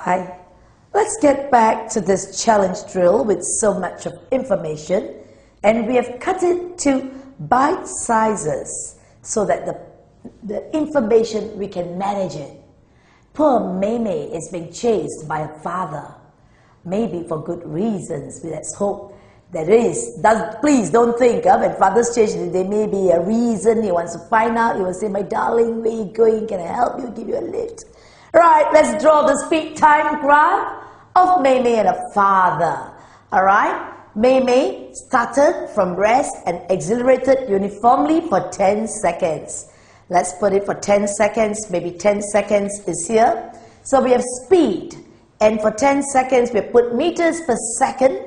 Hi, let's get back to this challenge drill with so much of information, and we have cut it to bite sizes so that the information, we can manage it. Poor Maymay is being chased by her father, maybe for good reasons. Let's hope there is. Please don't think when father's chased, there may be a reason. He wants to find out. He will say, my darling, where are you going? Can I help you? Give you a lift? Right, let's draw the speed time graph of Maymay and her father. Alright, Maymay started from rest and accelerated uniformly for 10 seconds. Let's put it for 10 seconds, maybe 10 seconds is here. So we have speed, and for 10 seconds we put meters per second,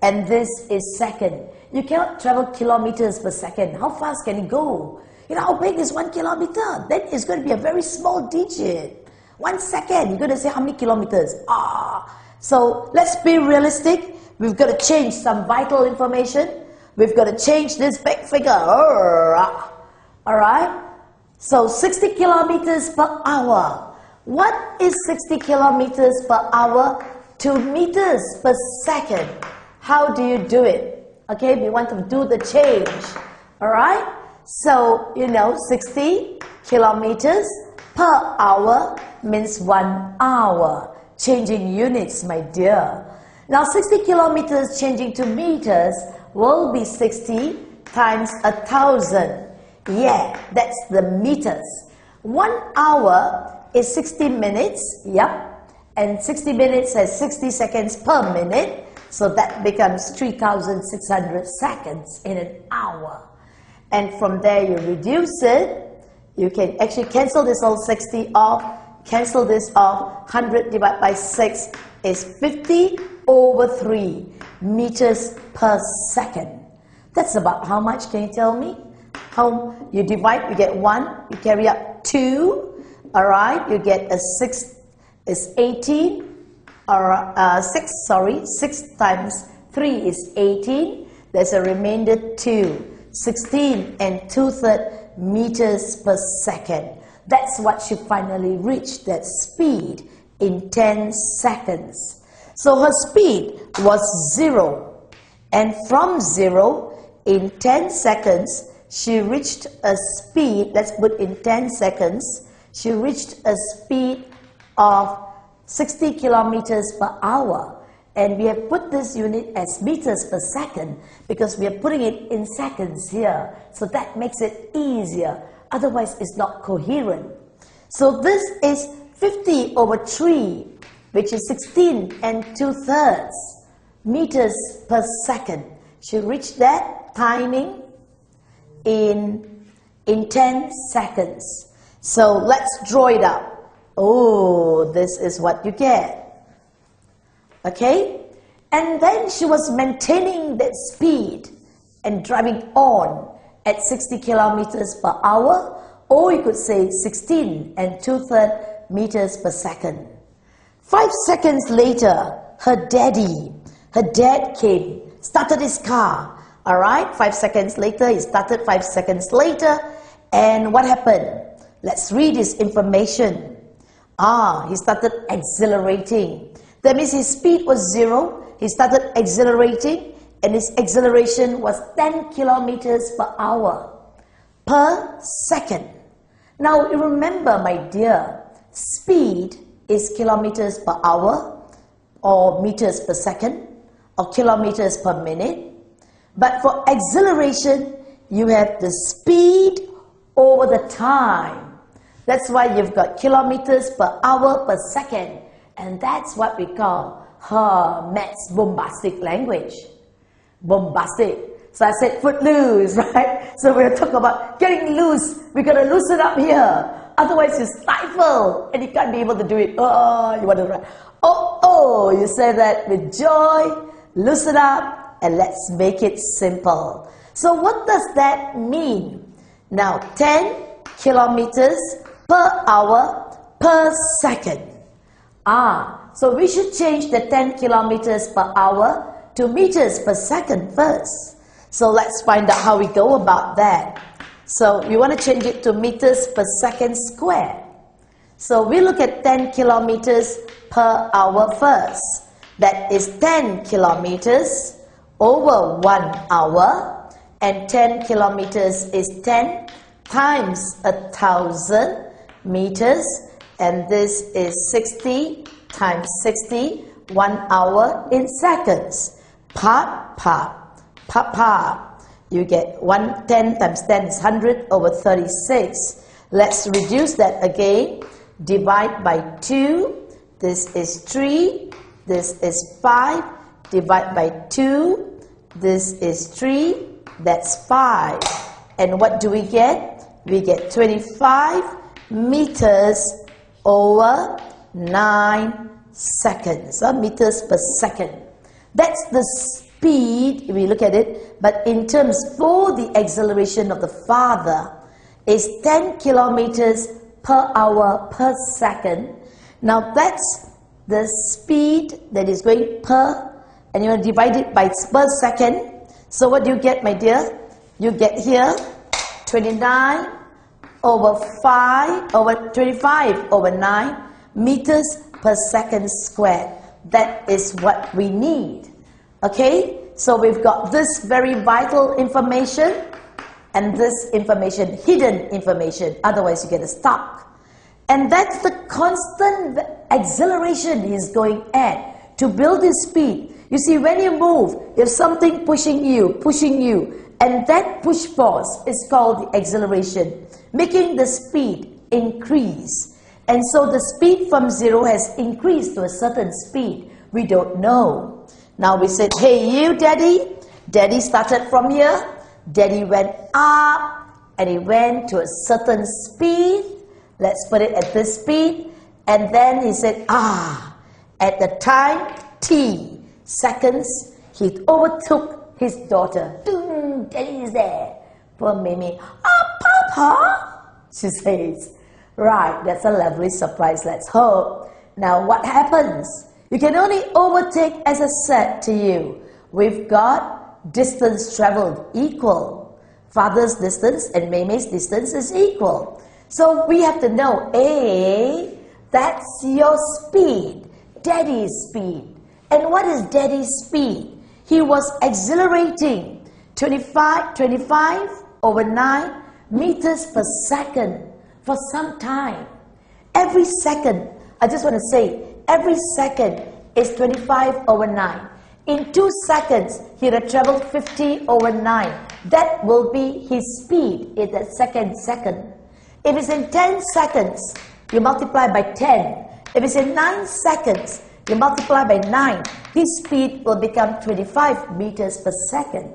and this is second. You cannot travel kilometers per second. How fast can it go? You know, how big is 1 kilometer? Then it's going to be a very small digit. 1 second, you're going to say how many kilometers? So let's be realistic. We've got to change some vital information. We've got to change this big figure. Alright? So 60 kilometers per hour. What is 60 kilometers per hour to meters per second? How do you do it? Okay, we want to do the change. Alright? So, 60 kilometers per hour means 1 hour. Changing units, my dear. Now 60 kilometers changing to meters will be 60 times 1,000. Yeah, that's the meters. 1 hour is 60 minutes, yep. And 60 minutes has 60 seconds per minute. So that becomes 3,600 seconds in an hour. And from there you reduce it. You can actually cancel this whole 60 off. Cancel this off. 100 divided by 6 is 50 over 3 meters per second. That's about how much, can you tell me? How you divide, you get 1, you carry up 2, alright, you get a 6 is 18, or 6 times 3 is 18, there's a remainder 2, 16 and 2/3 meters per second. That's what she finally reached, that speed in 10 seconds. So her speed was 0, and from 0 in 10 seconds, she reached a speed, let's put in 10 seconds, she reached a speed of 60 kilometers per hour. And we have put this unit as meters per second because we are putting it in seconds here. So that makes it easier. Otherwise, it's not coherent. So this is 50 over 3, which is 16 and 2/3 meters per second. She reached that timing in 10 seconds. So let's draw it up. Oh, this is what you get. Okay? And then she was maintaining that speed and driving on at 60 kilometers per hour, or you could say 16 and 2/3 meters per second. 5 seconds later, her dad came, started his car. Alright, 5 seconds later, he started 5 seconds later, and what happened? Let's read his information. He started accelerating. That means his speed was 0, he started accelerating, and his acceleration was 10 kilometers per hour per second. Now you remember, my dear, speed is kilometers per hour, or meters per second, or kilometers per minute. But for acceleration, you have the speed over the time. That's why you've got kilometers per hour per second. And that's what we call her maths bombastic language. Bombastic. So I said footloose, right? So we're talking about getting loose. We're going to loosen up here. Otherwise you stifle and you can't be able to do it. You want to run. You say that with joy. Loosen up and let's make it simple. So what does that mean? Now 10 kilometers per hour per second. So we should change the 10 kilometers per hour to meters per second first. So let's find out how we go about that. So you want to change it to meters per second square. So we look at 10 kilometers per hour first. That is 10 kilometers over 1 hour, and 10 kilometers is 10 times 1,000 meters, and this is 60 times 60, 1 hour in seconds. Pa. You get 10 times 10 is 100 over 36. Let's reduce that again. Divide by 2. This is 3. This is 5. Divide by 2. This is 3. That's 5. And what do we get? We get 25 meters over 9 seconds. Meters per second. That's the speed, if we look at it. But in terms for the acceleration of the father, is 10 kilometers per hour per second. Now that's the speed that is going per, and you want to divide it by per second. So what do you get, my dear? You get here 29 over 5 over 25 over 9 meters per second squared. That is what we need. Okay, so we've got this very vital information and this information, hidden information, otherwise you get stuck. And that's the constant acceleration he's going at to build his speed. You see, when you move, if something pushing you, and that push force is called the acceleration, making the speed increase. And so the speed from 0 has increased to a certain speed. We don't know. Now we said, hey you daddy. Daddy started from here. Daddy went up and he went to a certain speed. Let's put it at this speed. And then he said, at the time T seconds, he overtook his daughter. Ding, Daddy is there. Poor Mimi. Papa, she says. Right, that's a lovely surprise, let's hope. Now what happens? You can only overtake, as I said to you. We've got distance traveled equal. Father's distance and Mei's distance is equal. So we have to know, A, that's your speed, Daddy's speed. And what is Daddy's speed? He was accelerating 25 over 9 meters per second for some time. Every second, I just want to say, every second is 25 over 9. In 2 seconds, he had traveled 50 over 9. That will be his speed in that second. If it's in 10 seconds, you multiply by 10. If it's in 9 seconds, you multiply by 9. His speed will become 25 meters per second.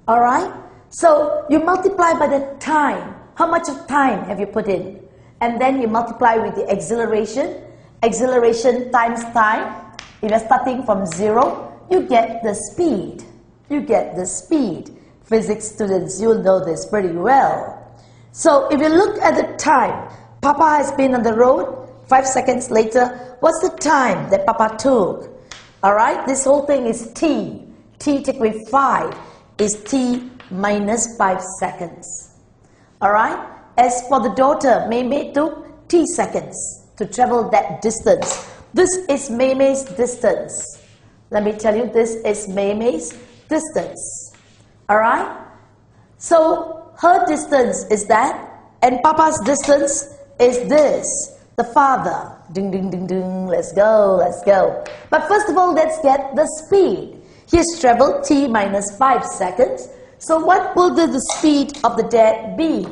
Alright? So you multiply by the time. How much of time have you put in? And then you multiply with the acceleration. Acceleration times time. If you're starting from 0, you get the speed. You get the speed. Physics students, you'll know this pretty well. So if you look at the time, Papa has been on the road. 5 seconds later, what's the time that Papa took? Alright, this whole thing is T. T take away 5 is T minus 5 seconds. Alright, as for the daughter, Mei took T seconds to travel that distance. This is Mei's distance. Let me tell you, this is Mei's distance. Alright, so her distance is that, and Papa's distance is this. The father. Ding, ding, ding, ding. Let's go, let's go. But first of all, let's get the speed. He has traveled T minus 5 seconds. So what will the speed of the dad be?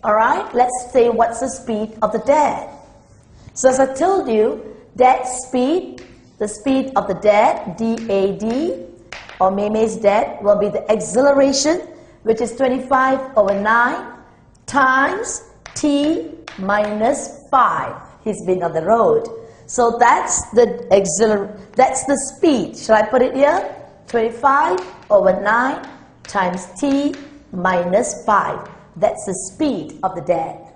Alright, let's say what's the speed of the dad. So as I told you, dad's speed, the speed of the dad, DAD, or Mei's dad, will be the acceleration, which is 25 over 9 times T minus 5. He's been on the road. So that's the speed. Shall I put it here? 25 over 9 times T minus 5. That's the speed of the dad.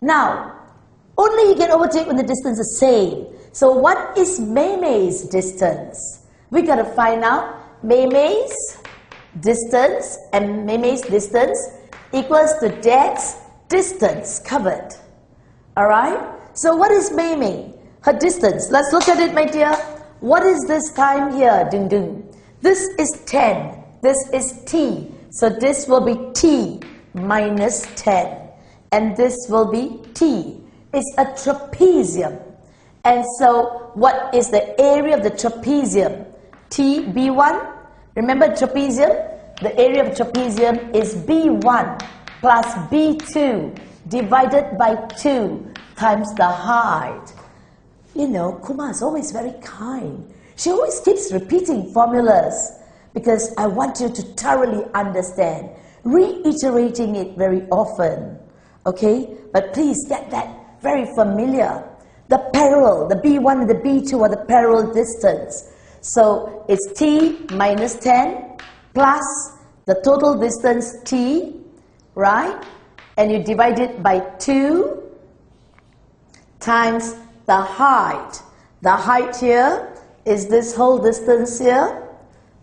Now, only you can overtake when the distance is same. So what is Mei's distance? We got to find out Mei's distance, and Mei's distance equals to dad's distance covered. Alright? So what is Mei Mei? Her distance. Let's look at it, my dear. What is this time here? Ding ding. This is 10. This is t. So this will be t minus 10. And this will be t. It's a trapezium. And so what is the area of the trapezium? T, B1. Remember trapezium? The area of trapezium is B1 plus B2 divided by 2 times the height. You know, Kumar is always very kind. She always keeps repeating formulas because I want you to thoroughly understand, reiterating it very often. Okay? But please get that very familiar. The parallel, the B1 and the B2 are the parallel distance. So it's t minus 10 plus the total distance t, right? And you divide it by 2 times the height. The height here is this whole distance here,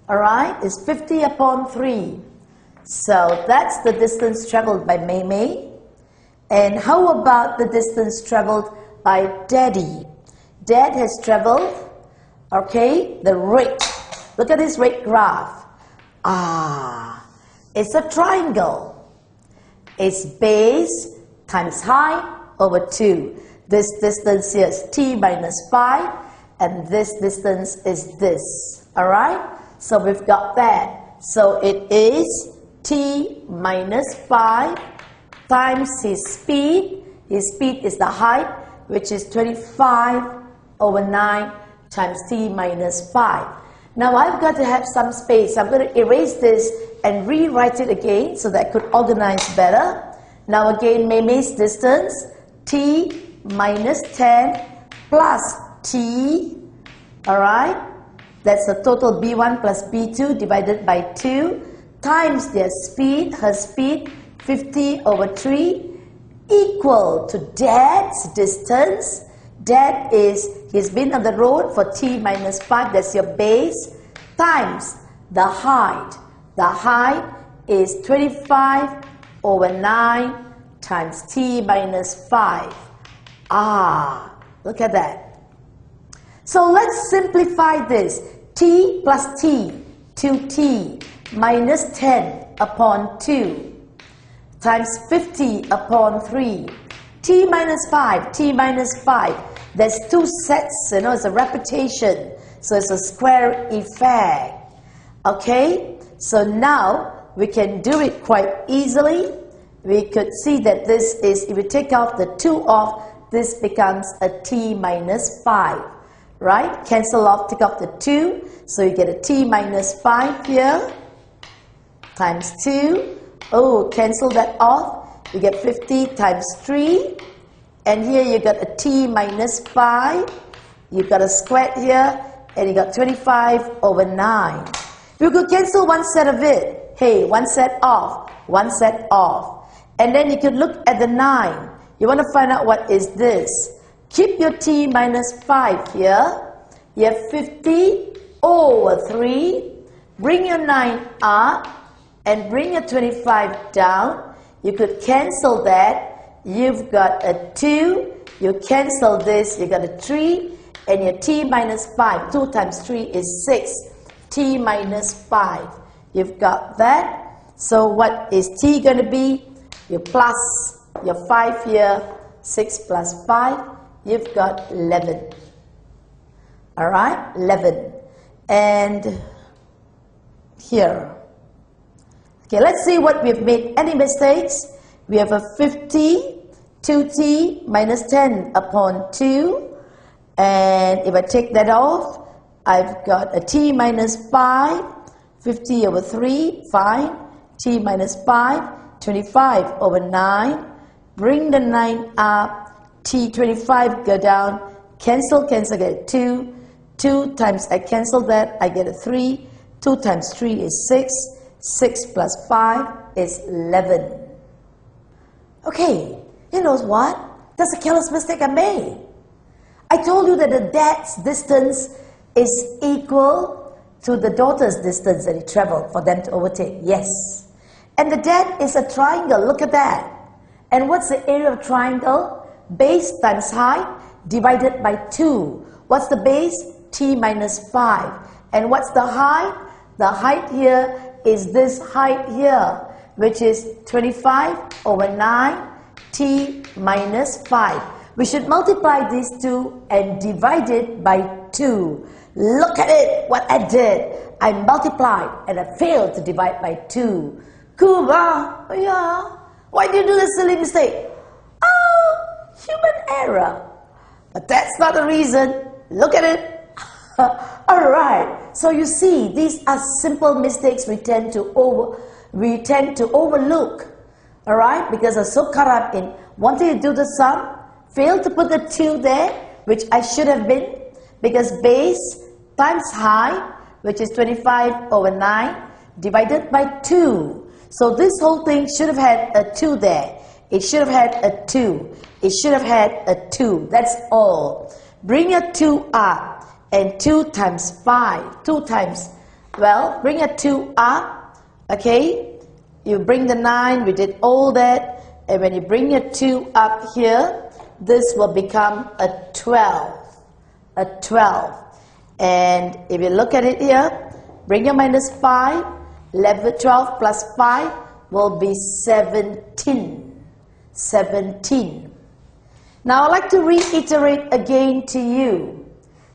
all right, is 50 upon 3. So that's the distance traveled by Mei Mei. And how about the distance traveled by Daddy? Dad has traveled, okay, the rate. Look at this rate graph. It's a triangle. It's base times height over 2. This distance here is t minus 5, and this distance is this. All right? So we've got that. So it is t minus 5 times his speed. His speed is the height, which is 25 over 9 times t minus 5. Now I've got to have some space. I'm going to erase this and rewrite it again so that I could organize better. Now again, Mei Mei's distance, t minus 10 plus t, all right? That's the total b1 plus b2 divided by 2 times their speed, her speed, 50 over 3, equal to Dad's distance. Dad he's been on the road for t minus 5, that's your base, times the height. The height is 25 over 9 times t minus 5. Look at that. So let's simplify this. T plus t, 2t, minus 10 upon 2, times 50 upon 3. T minus 5, t minus 5. There's 2 sets, you know, it's a repetition. So it's a square effect. Okay? So now we can do it quite easily. We could see that this is, if we take out the 2 off, this becomes a t minus 5. Right? Cancel off, take off the 2. So you get a t minus 5 here. Times 2. Cancel that off. You get 50 times 3. And here you got a t minus 5. You got a square here. And you got 25 over 9. You could cancel one set of it. Hey, one set off. One set off. And then you could look at the 9. You want to find out what is this. Keep your t minus 5 here. You have 50 over 3. Bring your 9 up. And bring your 25 down. You could cancel that. You've got a 2. You cancel this. You got a 3. And your t minus 5. 2 times 3 is 6. T minus 5. You've got that. So what is t going to be? You plus your 5 here. 6 plus 5. You've got 11. All right? 11. And here. Okay, let's see what we've made. Any mistakes? We have a 50, 2t minus 10 upon 2. And if I take that off, I've got a t minus 5, 50 over 3, fine. T minus 5, 25 over 9. Bring the 9 up. T 25 go down. Cancel, cancel, get a 2. 2 times, I cancel that, I get a 3. 2 times 3 is 6. 6 plus 5 is 11. Okay, you know what? That's a careless mistake I made. I told you that the dad's distance is equal to the daughter's distance that he traveled for them to overtake. Yes. And the dad is a triangle. Look at that. And what's the area of triangle? base times height divided by 2. What's the base? T minus 5. And what's the height? The height here is this height here, which is 25 over 9 T minus 5. We should multiply these two and divide it by 2. Look at it, what I did. I multiplied and I failed to divide by 2. Kumar, yeah, why did you do this silly mistake? Oh, human error. But that's not the reason. Look at it. Alright, so you see, these are simple mistakes we tend to overlook. Alright, because I'm so caught up in wanting to do the sum, failed to put the 2 there, which I should have been, because base times height, which is 25 over 9, divided by 2. So this whole thing should have had a 2 there. It should have had a 2. It should have had a 2. That's all. Bring your 2 up. And 2 times 5. 2 times, well, bring a 2 up. Okay? You bring the 9. We did all that. And when you bring your 2 up here, this will become a 12. A 12. And if you look at it here, bring your minus 5. 12 plus 5 will be 17. 17. Now I'd like to reiterate again to you.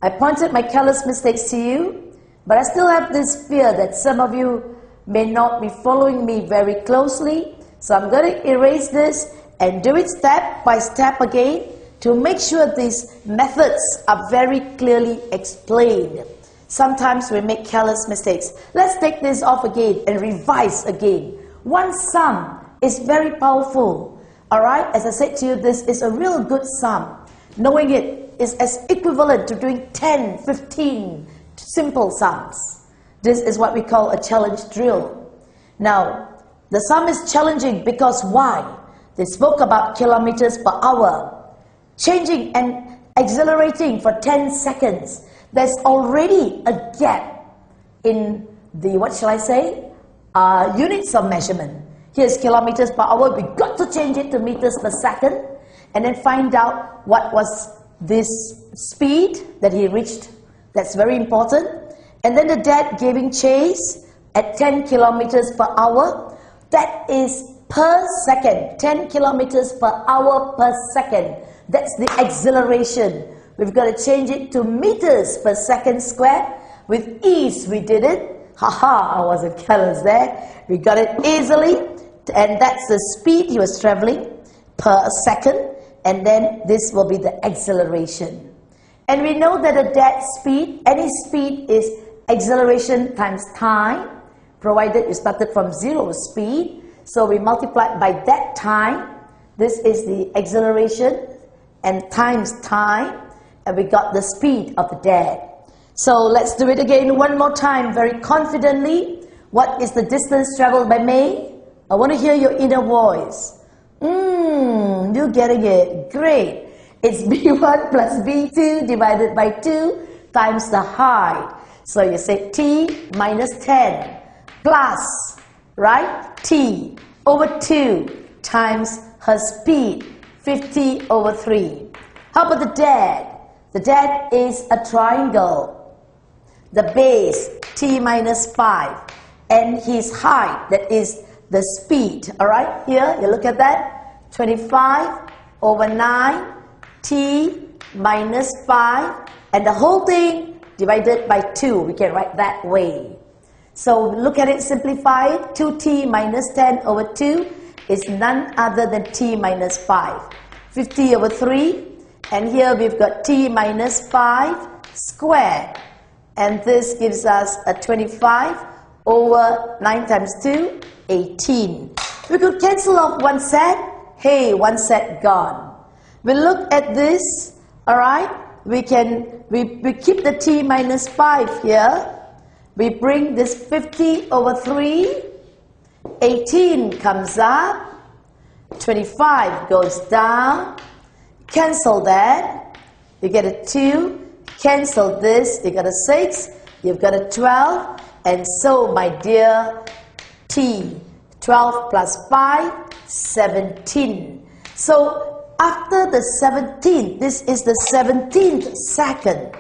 I pointed my careless mistakes to you, but I still have this fear that some of you may not be following me very closely. So I'm going to erase this and do it step by step again to make sure these methods are very clearly explained. Sometimes we make careless mistakes. Let's take this off again and revise again. One sum is very powerful. Alright, as I said to you, this is a real good sum. Knowing it is as equivalent to doing 10, 15 simple sums. This is what we call a challenge drill. Now, the sum is challenging because why? They spoke about kilometers per hour. Changing and accelerating for 10 seconds. There's already a gap in the, what shall I say, units of measurement. Here's kilometers per hour. We got to change it to meters per second and then find out what was this speed that he reached. That's very important. And then the dad giving chase at 10 kilometers per hour. That is per second. 10 kilometers per hour per second. That's the acceleration. We've got to change it to meters per second squared. With ease we did it. Haha, I wasn't careless there. We got it easily. And that's the speed he was traveling per second. And then this will be the acceleration. And we know that a dead speed, any speed is acceleration times time, provided you started from 0 speed. So we multiply by that time. This is the acceleration and times time. And we got the speed of the dead. So let's do it again one more time very confidently. What is the distance traveled by May? I want to hear your inner voice. You're getting it. Great. It's B1 plus B2 divided by 2 times the height. So you say T minus 10 plus, right? T over 2 times her speed, 50 over 3. How about the dad? The dad is a triangle. The base, T minus 5. And his height, that is the speed. Alright, here, you look at that. 25 over 9, T minus 5, and the whole thing divided by 2. We can write that way. So look at it, simplify it. 2T minus 10 over 2 is none other than T minus 5. 50 over 3, and here we've got T minus 5 squared. And this gives us a 25 over 9 times 2, 18. We could cancel off one set. Hey, one set gone. We look at this, alright? We keep the T minus 5 here. We bring this 50 over 3. 18 comes up. 25 goes down. Cancel that. You get a 2. Cancel this. You got a 6. You've got a 12. And so, my dear T, 12 plus 5, 17. So, after the 17th, this is the 17th second.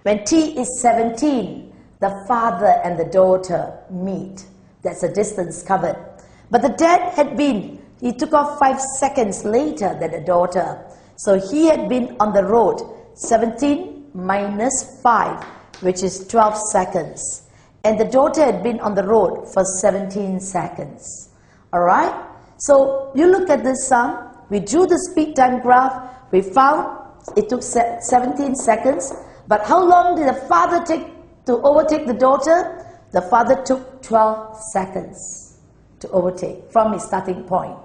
When t is 17, the father and the daughter meet. That's the distance covered. But the dad he took off 5 seconds later than the daughter. So he had been on the road 17 minus 5, which is 12 seconds. And the daughter had been on the road for 17 seconds. Alright? So you look at this sum. We drew the speed time graph. We found it took 17 seconds. But how long did the father take to overtake the daughter? The father took 12 seconds to overtake from his starting point.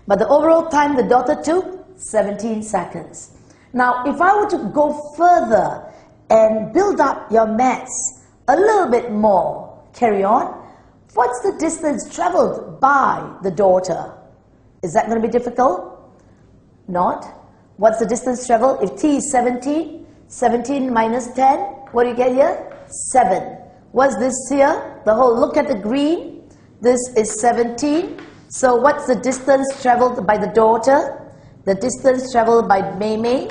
But the overall time the daughter took 17 seconds. Now, if I were to go further and build up your maths a little bit more, carry on. What's the distance traveled by the daughter? Is that going to be difficult? Not. What's the distance traveled? If t is 17, 17 minus 10, what do you get here? 7. What's this here? The whole, look at the green. This is 17. So what's the distance traveled by the daughter? The distance traveled by Mei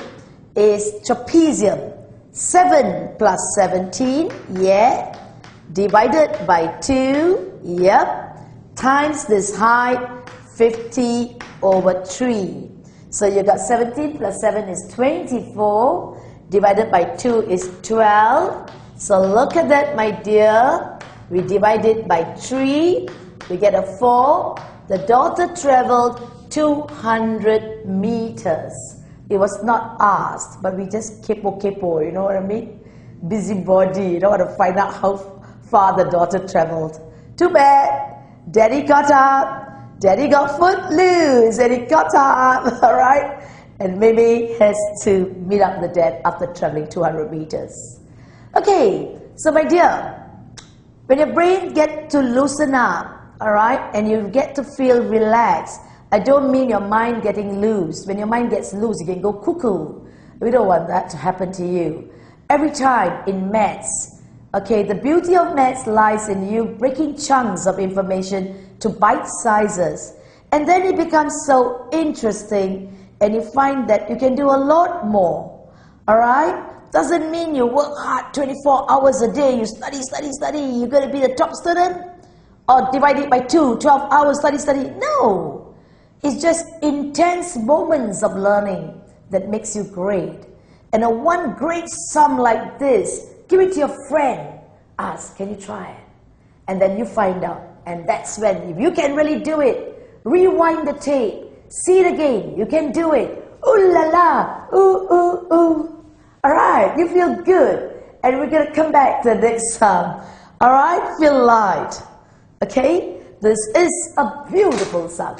is trapezium. 7 plus 17, yeah. Divided by 2, yep. Times this height, 50 over 3. So you got 17 plus 7 is 24. Divided by 2 is 12. So look at that, my dear. We divide it by 3. We get a 4. The daughter traveled 200 meters. It was not asked, but we just kepo, you know what I mean? Busybody, you know, want to find out how far the daughter traveled. Too bad. Daddy got up. Daddy got footloose and he got up, alright? And Mimi has to meet up the dad after traveling 200 meters. Okay, so my dear, when your brain gets to loosen up, alright, and you get to feel relaxed, I don't mean your mind getting loose. When your mind gets loose, you can go cuckoo. We don't want that to happen to you. Every time in maths, okay, the beauty of maths lies in you breaking chunks of information to bite sizes. And then it becomes so interesting and you find that you can do a lot more. Alright? Doesn't mean you work hard 24 hours a day, you study, you're going to be the top student? Or divide it by 2, 12 hours, study. No! It's just intense moments of learning that makes you great. And a one great sum like this, give it to your friend. Ask, can you try it? And then you find out. And that's when, if you can really do it, rewind the tape, see it again, you can do it. Ooh la la, ooh. Alright, you feel good. And we're going to come back to the next sum. Alright, feel light. Okay? This is a beautiful sum.